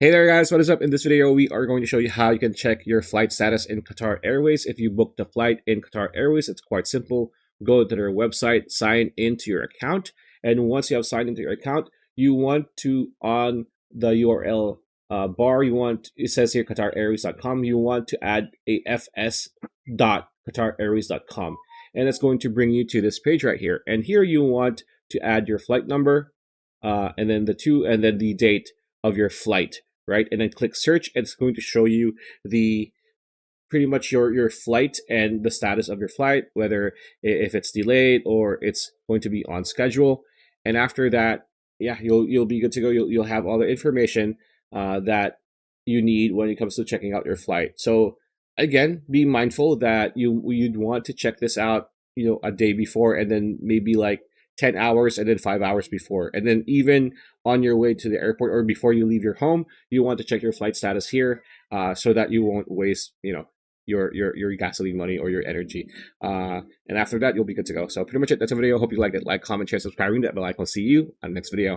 Hey there guys, what is up? In this video, we are going to show you how you can check your flight status in Qatar Airways. If you booked a flight in Qatar Airways, it's quite simple. Go to their website, sign into your account, and once you have signed into your account, you want to, on the URL bar, it says here QatarAirways.com, you want to add a fs.QatarAirways.com, and it's going to bring you to this page right here. And here you want to add your flight number, and then the date of your flight, right? And then click search. It's going to show you the pretty much your flight and the status of your flight, whether if it's delayed or it's going to be on schedule. And after that, yeah, you'll be good to go. You'll have all the information that you need when it comes to checking out your flight. So again, be mindful that you'd want to check this out, a day before, and then maybe like 10 hours and then 5 hours before. And then even on your way to the airport or before you leave your home, you want to check your flight status here so that you won't waste, your gasoline money or your energy. And after that, you'll be good to go. So pretty much it. That's a video. Hope you liked it. Like, comment, share, subscribe, ring that bell icon. See you on the next video.